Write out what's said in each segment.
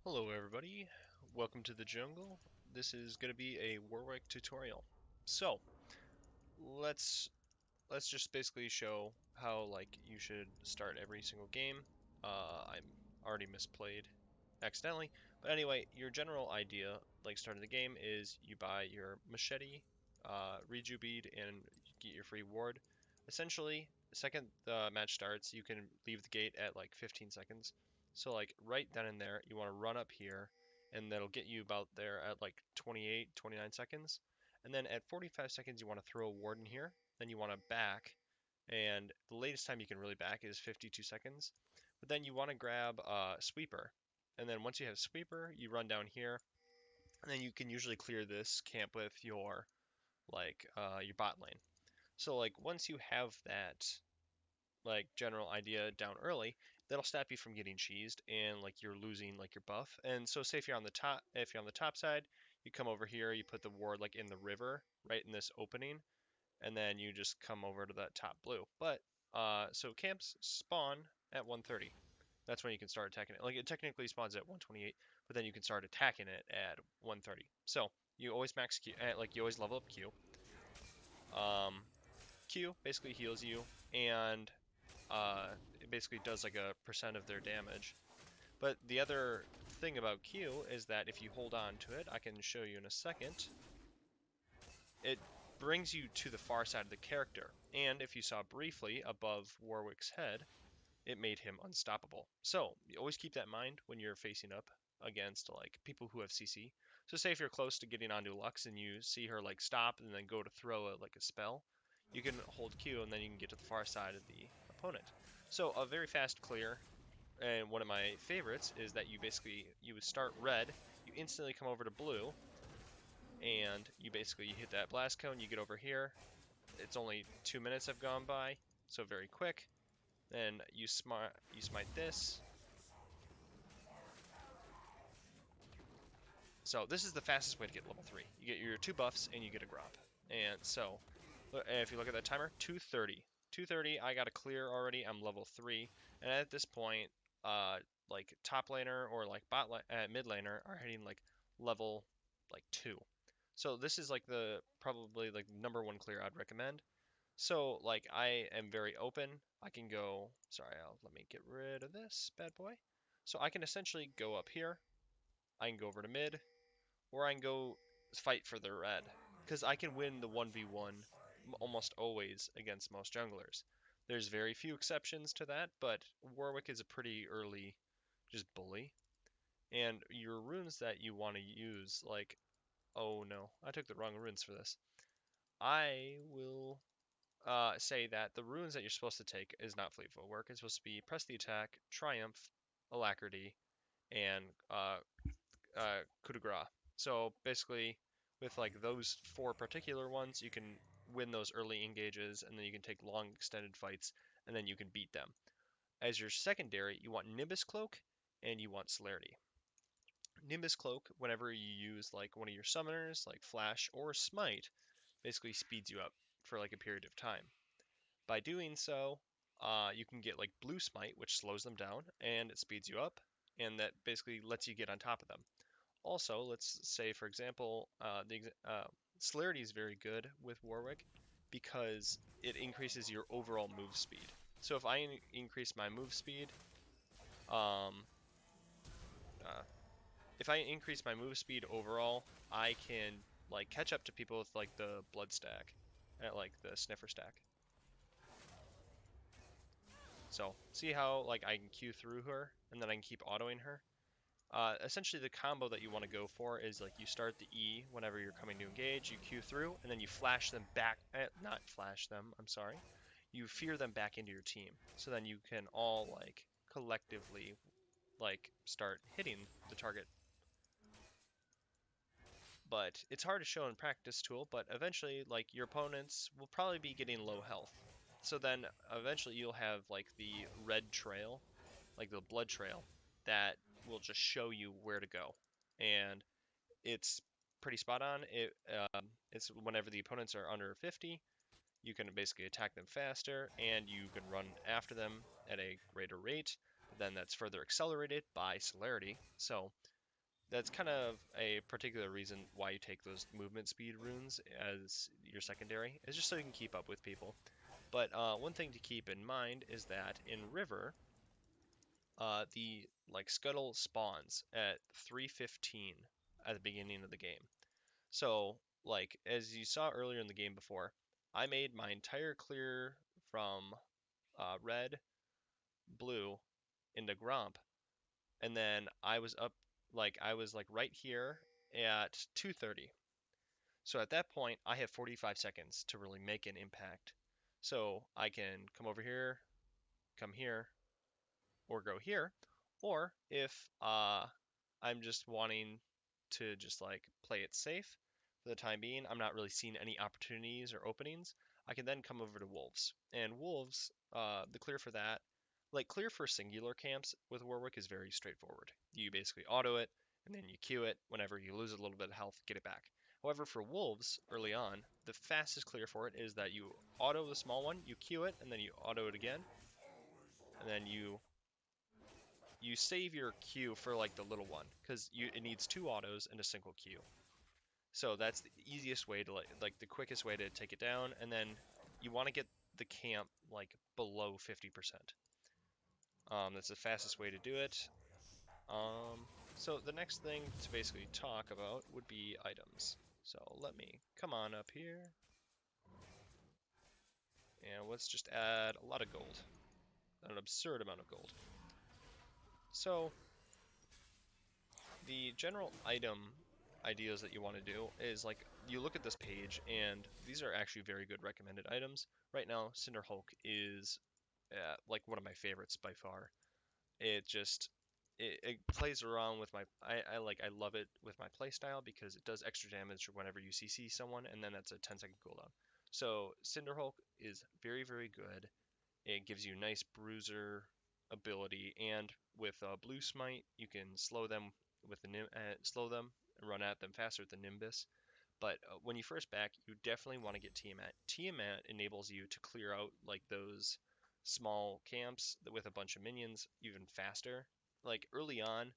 Hello everybody, welcome to the jungle. This is going to be a Warwick tutorial. So, let's let's just basically show how you should start every single game. I'm already misplayed accidentally, but anyway, your general idea starting the game is you buy your machete, reju bead, and get your free ward. Essentially, the second the match starts, you can leave the gate at like 15 seconds. So right then and there, you want to run up here, and that'll get you about there at like 28, 29 seconds. And then at 45 seconds, you want to throw a ward in here. Then you want to back, and the latest time you can really back is 52 seconds. But then you want to grab Sweeper, and then once you have Sweeper, you run down here, and then you can usually clear this camp with your bot lane. So once you have that general idea down early, that'll stop you from getting cheesed and you're losing your buff. And so say if you're on the top side, you come over here, you put the ward in the river, right in this opening, and then you just come over to that top blue. But so camps spawn at 130. That's when you can start attacking it. Like it technically spawns at 128, but then you can start attacking it at 130. So you always max Q, you always level up Q. Um, Q basically heals you, and it basically does like a percent of their damage. But the other thing about Q is that if you hold on to it, I can show you in a second, it brings you to the far side of the character. And if you saw briefly above Warwick's head, it made him unstoppable. So you always keep that in mind when you're facing up against people who have CC. So say if you're close to getting onto Lux and you see her stop and then go to throw a spell, you can hold Q and then you can get to the far side of the opponent. So a very fast clear, and one of my favorites is that you would start red, you instantly come over to blue, and you hit that blast cone, you get over here. It's only 2 minutes have gone by, so very quick. Then you smite this. So this is the fastest way to get level 3. You get your 2 buffs and you get a grop. And so if you look at that timer, 230. 230, I got a clear already. I'm level 3. And at this point, top laner or mid laner are hitting level 2. So this is the probably number 1 clear I'd recommend. So I am very open. I can go, sorry, let me get rid of this bad boy. So I can essentially go up here. I can go over to mid, or I can go fight for the red, because I can win the 1v1 almost always against most junglers. There's very few exceptions to that, but Warwick is a pretty early just bully. And your runes that you want to use, oh no, I took the wrong runes for this. I will say that the runes that you're supposed to take is not Fleet Footwork. It's supposed to be Press the Attack, Triumph, Alacrity, and Coup de Grace. So basically, with those 4 particular ones, you can win those early engages, and then you can take long extended fights, and then you can beat them. As your secondary, you want Nimbus Cloak, and you want Celerity. Nimbus Cloak, whenever you use one of your summoners, like Flash or Smite, basically speeds you up for a period of time. By doing so, you can get Blue Smite, which slows them down, and it speeds you up, and that basically lets you get on top of them. Also, let's say, for example, Celerity is very good with Warwick because it increases your overall move speed. So if I increase my move speed, um, if I increase my move speed overall, I can catch up to people with the blood stack, at the sniffer stack. So see how I can Q through her and then I can keep autoing her. Essentially, the combo that you want to go for is you start the E whenever you're coming to engage, you Q through, and then you flash them back. Not flash them, I'm sorry. You fear them back into your team. So then you can all collectively start hitting the target. But it's hard to show in practice tool, but eventually your opponents will probably be getting low health. So then eventually you'll have the red trail, the blood trail, that will just show you where to go. And it's pretty spot on. It's whenever the opponents are under 50, you can basically attack them faster, and you can run after them at a greater rate. But then that's further accelerated by Celerity. So that's kind of a particular reason why you take those movement speed runes as your secondary, is just so you can keep up with people. But one thing to keep in mind is that in River, the like scuttle spawns at 3:15 at the beginning of the game. So like as you saw earlier in the game before, I made my entire clear from red, blue into Gromp, and then I was up I was like right here at 2:30. So at that point, I have 45 seconds to really make an impact. So I can come over here, come here, or go here. Or if I'm just wanting to just like play it safe for the time being, I'm not really seeing any opportunities or openings, I can then come over to Wolves. And Wolves, the clear for that, like clear for singular camps with Warwick is very straightforward. You basically auto it, and then you queue it. Whenever you lose a little bit of health, get it back. However, for Wolves, early on, the fastest clear for it is that you auto the small one, you queue it, and then you auto it again, and then you save your queue for like the little one because it needs two autos and a single queue. So that's the easiest way to like the quickest way to take it down, and then you want to get the camp like below 50%. That's the fastest way to do it. So the next thing to basically talk about would be items. So let me come on up here, and let's just add a lot of gold, an absurd amount of gold. So the general item ideas that you want to do is like you look at this page, and these are actually very good recommended items. Right now, Cinder Hulk is like one of my favorites by far. It just it plays around with I love it with my playstyle because it does extra damage whenever you CC someone, and then that's a 10-second cooldown. So Cinder Hulk is very very good. It gives you nice bruiser ability, and with Blue Smite, you can slow them with the slow them and run at them faster with the Nimbus. But when you first back, you definitely want to get Tiamat. Tiamat enables you to clear out like those small camps with a bunch of minions even faster. Like early on,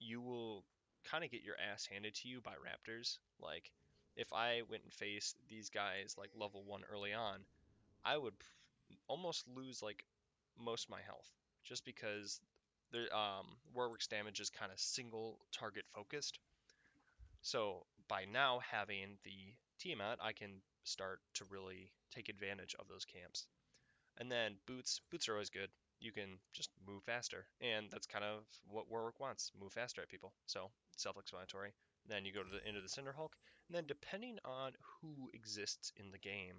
you will kind of get your ass handed to you by raptors. Like if I went and faced these guys like level 1 early on, I would almost lose like most of my health just because Warwick's damage is kind of single target focused. So by now having the Tiamat, I can start to really take advantage of those camps. And then boots are always good. You can just move faster, and that's kind of what Warwick wants: move faster at people. So self-explanatory. Then you go to the end of the Cinder Hulk, and then depending on who exists in the game,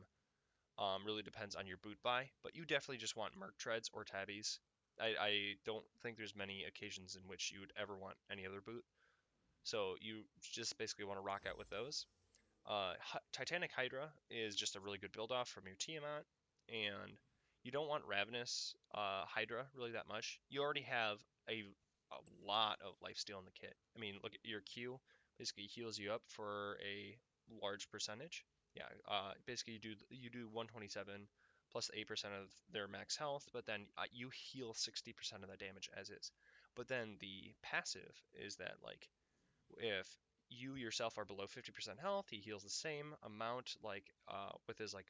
really depends on your boot buy, but you definitely just want Merc Treads or Tabbies. I don't think there's many occasions in which you would ever want any other boot. So you just basically want to rock out with those. Titanic Hydra is just a really good build off from your Tiamat, and you don't want Ravenous Hydra really that much. You already have a lot of lifesteal in the kit. I mean, look at your Q, basically heals you up for a large percentage. Yeah, basically you do 127 plus 8% of their max health, but then you heal 60% of the damage as is. But then the passive is that like if you yourself are below 50% health, he heals the same amount like with his like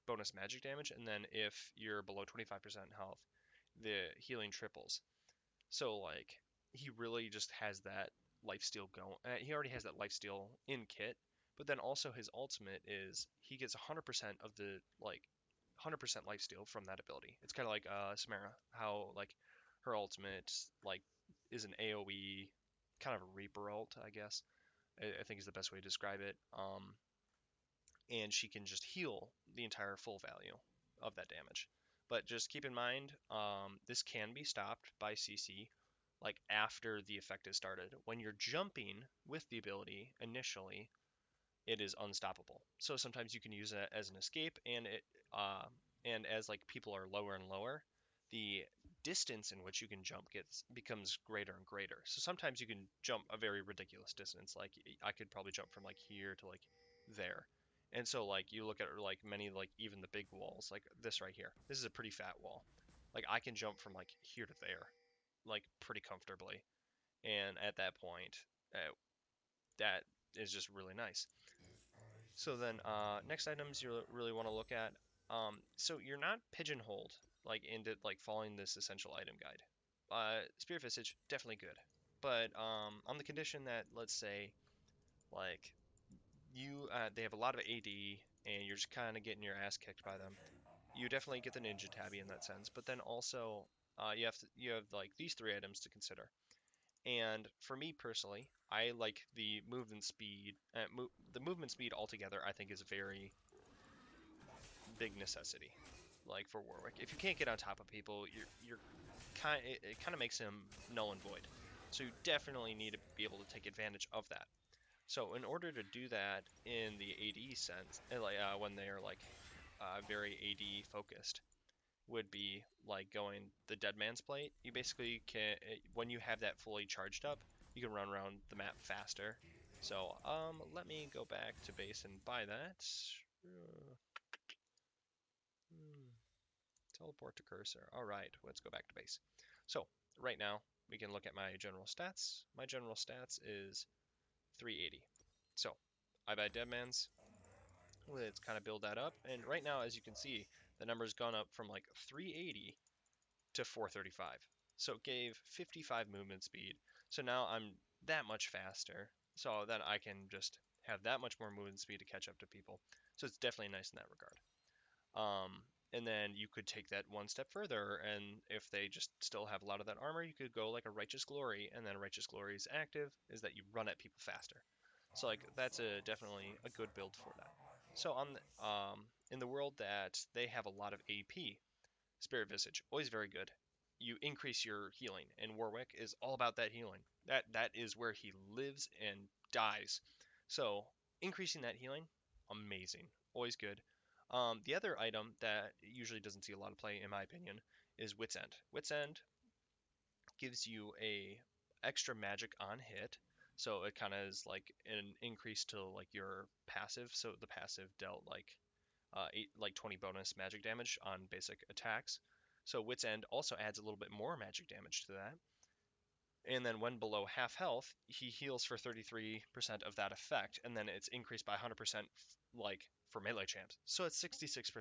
bonus magic damage, and then if you're below 25% health, the healing triples. So like he really just has that lifesteal going. He already has that lifesteal in kit, but then also his ultimate is he gets 100% of the like 100% lifesteal from that ability. It's kind of like Samara, how like her ultimate like is an AOE kind of a Reaper ult, I guess. I think is the best way to describe it. And she can just heal the entire full value of that damage. But just keep in mind, this can be stopped by CC, like after the effect is started. When you're jumping with the ability initially, it is unstoppable. So sometimes you can use it as an escape, and as like people are lower and lower, the distance in which you can jump becomes greater and greater. So sometimes you can jump a very ridiculous distance. Like I could probably jump from like here to like there. And so like you look at like many like even the big walls like this right here. This is a pretty fat wall. Like I can jump from like here to there, like pretty comfortably. and at that point, that is just really nice. So then, next items you really want to look at. So you're not pigeonholed like into like following this essential item guide. Spirit Visage definitely good, but on the condition that let's say like they have a lot of AD and you're just kind of getting your ass kicked by them, you definitely get the Ninja Tabby in that sense. But then also you have like these three items to consider. And for me personally, I like the movement speed. The movement speed altogether, I think, is a very big necessity. Like for Warwick, if you can't get on top of people, you're it kind of makes him null and void. So you definitely need to be able to take advantage of that. So in order to do that in the AD sense, like when they are like very AD focused, would be like going the Dead Man's Plate. You basically can, when you have that fully charged up, you can run around the map faster. So let me go back to base and buy that. Hmm, teleport to cursor. All right, let's go back to base. So right now we can look at my general stats. My general stats is 380. So I buy Dead Man's. Let's kind of build that up. And right now, as you can see, the number's gone up from like 380 to 435. So it gave 55 movement speed. So now I'm that much faster. So then I can just have that much more movement speed to catch up to people. So it's definitely nice in that regard. And then you could take that one step further, and if they just still have a lot of that armor, you could go like a Righteous Glory, and then Righteous Glory's active is that you run at people faster. So like that's a definitely a good build for that. So on the, in the world that they have a lot of AP, Spirit Visage, always very good. You increase your healing, and Warwick is all about that healing. That is where he lives and dies. So increasing that healing, amazing, always good. The other item that usually doesn't see a lot of play, in my opinion, is Wit's End. Wit's End gives you a extra magic on hit, so it kind of is like an increase to like your passive. So the passive dealt like 20 bonus magic damage on basic attacks. So Wit's End also adds a little bit more magic damage to that. And then when below half health, he heals for 33% of that effect, and then it's increased by 100% like for melee champs. So it's 66%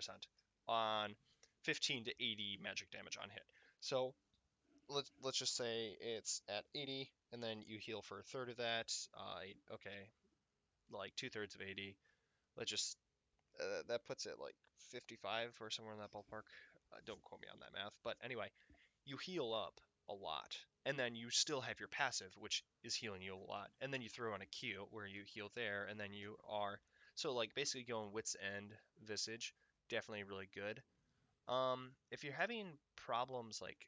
on 15 to 80 magic damage on hit. So let's just say it's at 80, and then you heal for a third of that. Okay, like 2/3 of 80. Let's just that puts it like 55 or somewhere in that ballpark. Don't quote me on that math, but anyway, you heal up a lot, and then you still have your passive, which is healing you a lot, and then you throw on a Q where you heal there, and then you are so like basically going Wits End Visage, definitely really good. If you're having problems like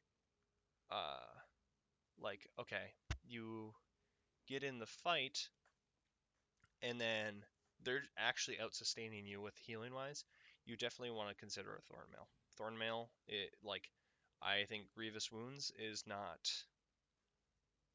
okay, you get in the fight and then they're actually out sustaining you with healing wise, you definitely want to consider a Thornmail. Thornmail, it like I think Grievous Wounds is not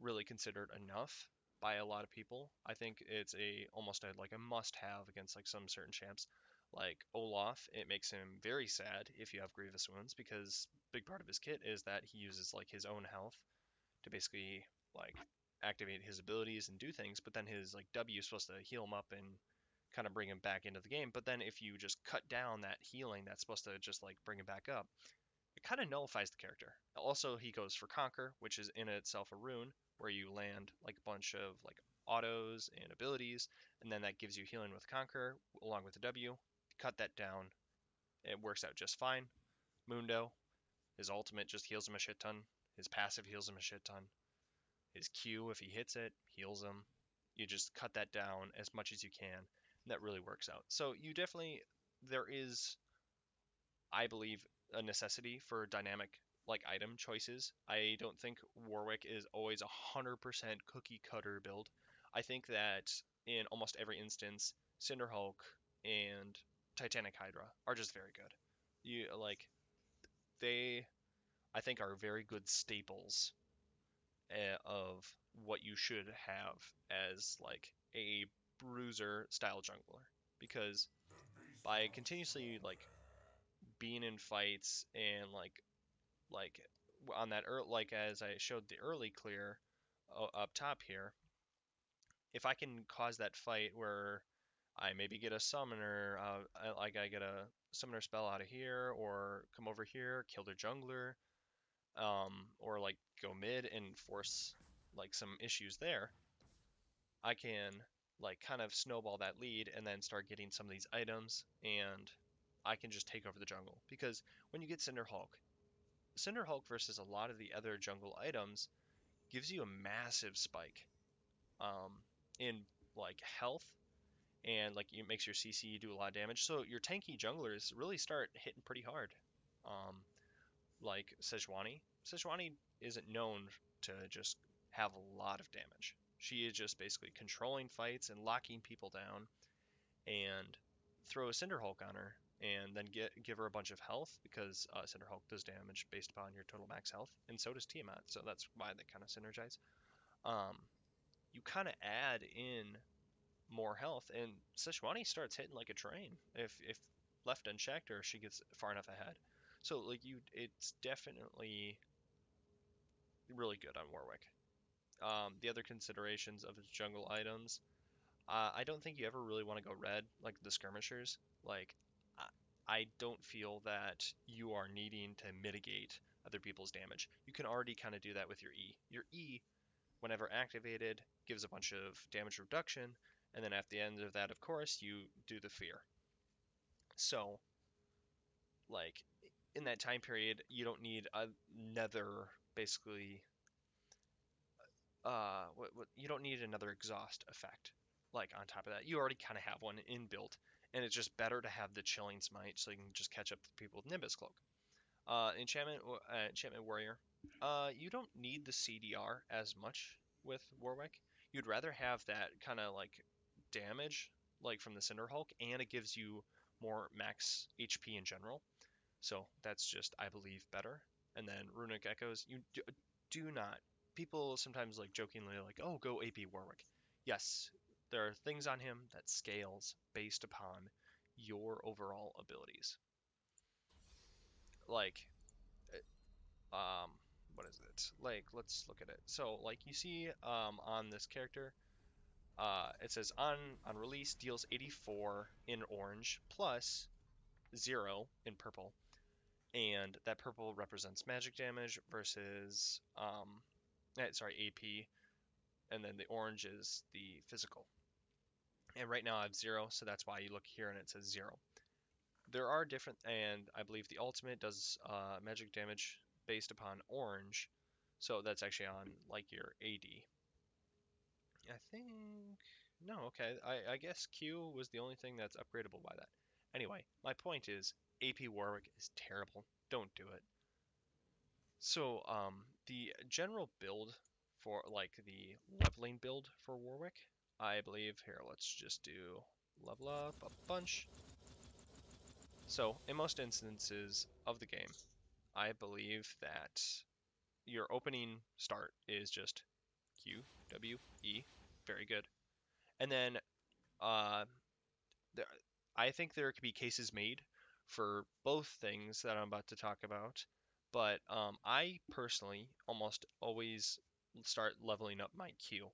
really considered enough by a lot of people. I think it's a almost a, like a must-have against like some certain champs. Like Olaf, it makes him very sad if you have Grievous Wounds because big part of his kit is that he uses like his own health to basically like activate his abilities and do things, but then his like W is supposed to heal him up and kind of bring him back into the game. But then if you just cut down that healing that's supposed to just like bring him back up, it kind of nullifies the character. Also, he goes for Conquer, which is in itself a rune where you land like a bunch of like autos and abilities, and then that gives you healing with Conquer along with the W. Cut that down, it works out just fine. Mundo, his ultimate just heals him a shit ton. His passive heals him a shit ton. His Q, if he hits it, heals him. You just cut that down as much as you can, and that really works out. So you definitely, there is, I believe, a necessity for dynamic like item choices. I don't think Warwick is always 100% cookie cutter build. I think that in almost every instance, Cinderhulk and Titanic Hydra are just very good. You like they I think are very good staples of what you should have as like a bruiser style jungler because by continuously like being in fights and like on that like as I showed the early clear up top here, if I can cause that fight where I maybe get a summoner, like I get a summoner spell out of here, or come over here, kill their jungler, or like go mid and force like some issues there, I can like kind of snowball that lead and then start getting some of these items, and I can just take over the jungle. Because when you get Cinder Hulk versus a lot of the other jungle items gives you a massive spike um, in like health, and like it makes your CC do a lot of damage. So your tanky junglers really start hitting pretty hard. Um, like Sejuani isn't known to just have a lot of damage. She is just basically controlling fights and locking people down, and throw a Cinder Hulk on her, and then give her a bunch of health, because Cinder Hulk does damage based upon your total max health, and so does Tiamat. So that's why they kind of synergize. Um, you kind of add in more health, and Sejuani starts hitting like a train if left unchecked, or she gets far enough ahead. So like it's definitely really good on Warwick. The other considerations of his jungle items, I don't think you ever really want to go red like the skirmishers. Like I don't feel that you are needing to mitigate other people's damage. You can already kind of do that with your E. Your E, whenever activated, gives a bunch of damage reduction, and then at the end of that, of course, you do the fear. So, like, in that time period, you don't need another, basically, you don't need another exhaust effect. Like, on top of that, you already kind of have one inbuilt, and it's just better to have the chilling smite so you can just catch up to people with Nimbus Cloak. Enchantment Warrior. You don't need the CDR as much with Warwick. You'd rather have that kind of like damage, like from the Cinder Hulk, and it gives you more max HP in general. So that's just, I believe, better. And then Runic Echoes, you do not. People sometimes like jokingly like, oh, go AP Warwick. Yes, there are things on him that scales based upon your overall abilities. Like um what is it, like let's look at it. So like you see on this character, it says on release deals 84 in orange plus 0 in purple, and that purple represents magic damage versus sorry, AP, and then the orange is the physical. And right now I have 0, so that's why you look here and it says 0. There are different, and I believe the ultimate does magic damage based upon orange, so that's actually on like your AD. I think no, okay. I guess Q was the only thing that's upgradable by that. Anyway, my point is AP Warwick is terrible. Don't do it. So the general build for like the leveling build for Warwick, I believe here. Let's just do level up a bunch. So in most instances of the game, I believe that your opening start is just Q, W, E, very good. And then uh, there, I think there could be cases made for both things that I'm about to talk about, but I personally almost always start leveling up my Q,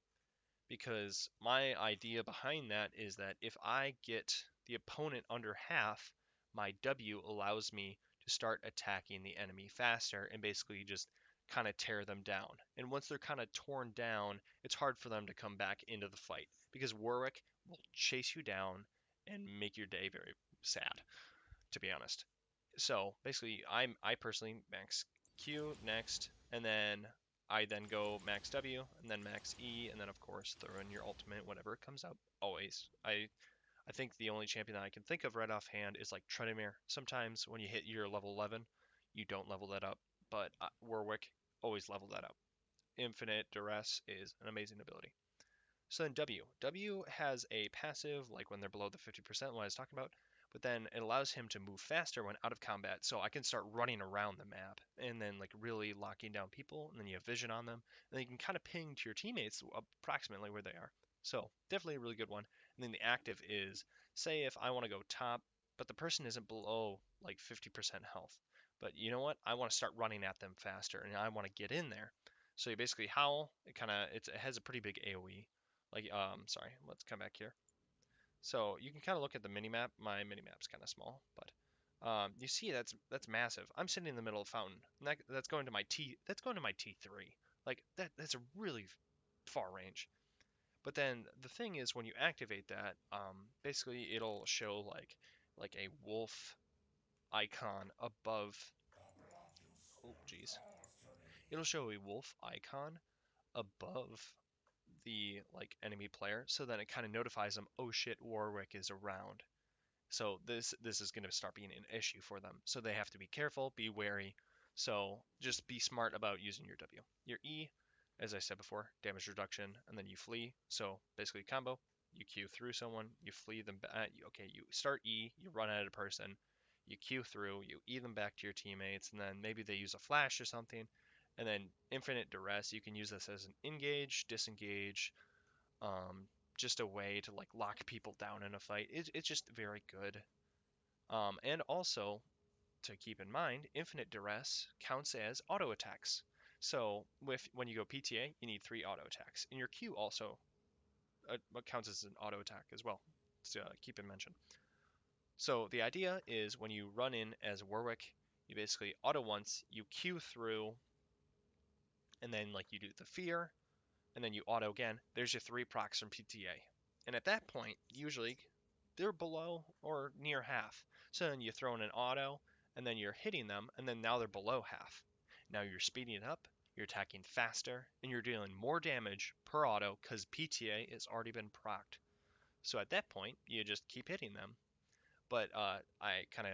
because my idea behind that is that if I get the opponent under half, my W allows me to start attacking the enemy faster and basically just kind of tear them down. And once they're kind of torn down, it's hard for them to come back into the fight, because Warwick will chase you down and make your day very sad, to be honest. So basically, I personally max Q next, and then I then go max W, and then max E, and then of course throw in your ultimate whenever it comes up. Always. I think the only champion that I can think of right offhand is like Tryndamere. Sometimes when you hit your level 11, you don't level that up, but Warwick always level that up. Infinite Duress is an amazing ability. So then W. W has a passive, like when they're below the 50%, what I was talking about, but then it allows him to move faster when out of combat, so I can start running around the map, and then like really locking down people, and then you have vision on them, and then you can kind of ping to your teammates approximately where they are. So definitely a really good one. And then the active is, say if I want to go top, but the person isn't below like 50% health, but you know what? I want to start running at them faster, and I want to get in there. So you basically howl. It has a pretty big AoE. Like sorry, let's come back here. So you can kind of look at the minimap. My minimap's kind of small, but you see that's massive. I'm sitting in the middle of the fountain. And that's going to my T. That's going to my T3. Like that's a really far range. But then the thing is, when you activate that, basically it'll show like a wolf icon above. Oh, geez. It'll show a wolf icon above the like enemy player, so then it kind of notifies them, oh shit, Warwick is around. So this is going to start being an issue for them. So they have to be careful, be wary. So just be smart about using your W. Your E, as I said before, damage reduction, and then you flee. So basically combo, you Q through someone, you flee them back. Okay, you start E, you run at a person, you Q through, you E them back to your teammates, and then maybe they use a flash or something. And then infinite duress, you can use this as an engage, disengage, just a way to like lock people down in a fight. It's just very good. And also to keep in mind, infinite duress counts as auto attacks. So when you go PTA, you need 3 auto attacks, and your Q also counts as an auto attack as well. So keep in mention. So the idea is when you run in as Warwick, you basically auto once, you Q through, and then like you do the fear, and then you auto again. There's your 3 procs from PTA. And at that point, usually they're below or near half. So then you throw in an auto, and then you're hitting them, and then now they're below half. Now you're speeding it up, you're attacking faster, and you're dealing more damage per auto because PTA has already been procced. So at that point, you just keep hitting them. But I kind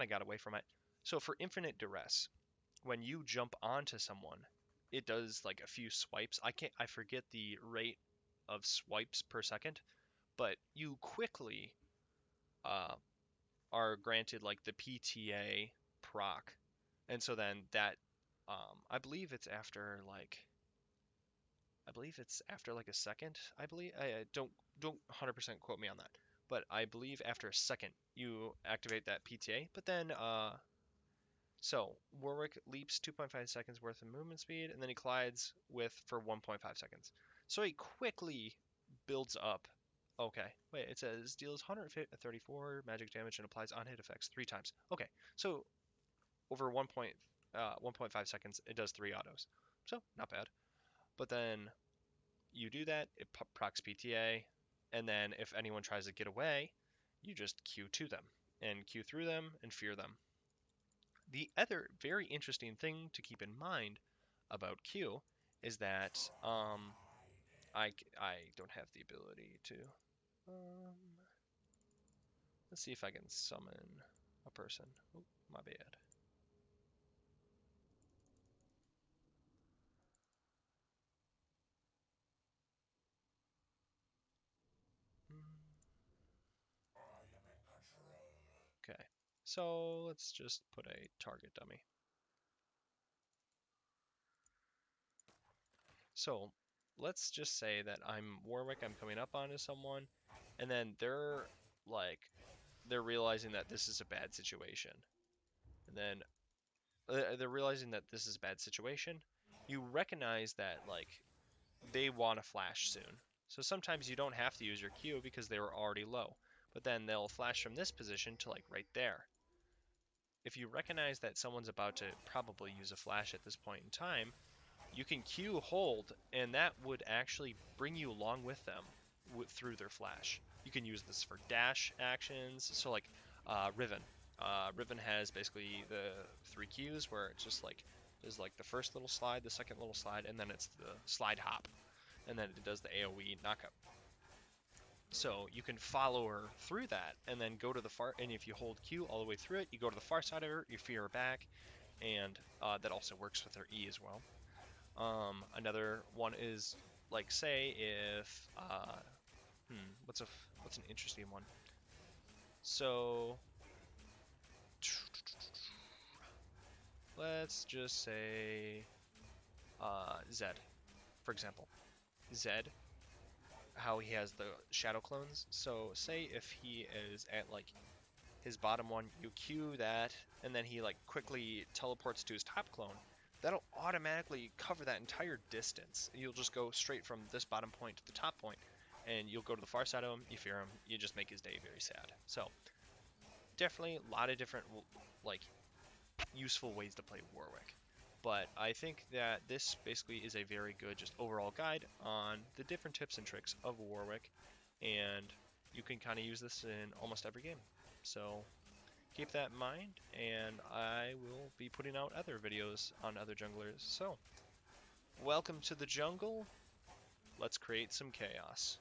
of got away from it. So for infinite duress, when you jump onto someone, it does like a few swipes. I forget the rate of swipes per second, but you quickly uh, are granted like the PTA proc, and so then that I believe it's after like a second. I believe I don't 100% quote me on that, but I believe after a second you activate that PTA. But then so Warwick leaps 2.5 seconds worth of movement speed, and then he collides with for 1.5 seconds. So he quickly builds up. Okay, wait, it says deals 134 magic damage and applies on-hit effects 3 times. Okay, so over 1.5 seconds, it does 3 autos. So not bad. But then you do that, it procs PTA, and then if anyone tries to get away, you just Q to them and Q through them and fear them. The other very interesting thing to keep in mind about Q is that I don't have the ability to. Um, let's see if I can summon a person. Oh, my bad. Okay, so let's just put a target dummy. So let's just say that I'm Warwick, I'm coming up onto someone, and then they're realizing that this is a bad situation. And then they're realizing that this is a bad situation. You recognize that like they want to flash soon. So sometimes you don't have to use your Q because they were already low. But then they'll flash from this position to like right there. If you recognize that someone's about to probably use a flash at this point in time, you can Q hold, and that would actually bring you along with them through their flash. You can use this for dash actions. So like Riven. Riven has basically the 3 Qs where it's just like there's like the first little slide, the second little slide, and then it's the slide hop. And then it does the AoE knockup. So you can follow her through that and then go to the far, and if you hold Q all the way through it, you go to the far side of her, you fear her back, and that also works with her E as well. Another one is like say if what's an interesting one? So let's just say Zed, for example. Zed, how he has the shadow clones. So say if he is at like his bottom one, you Q that, and then he like quickly teleports to his top clone. that'll automatically cover that entire distance. You'll just go straight from this bottom point to the top point, and you'll go to the far side of him, you fear him, you just make his day very sad. So definitely a lot of different like useful ways to play Warwick. But I think that this basically is a very good just overall guide on the different tips and tricks of Warwick, and you can kind of use this in almost every game. So keep that in mind, and I will be putting out other videos on other junglers. So welcome to the jungle. Let's create some chaos.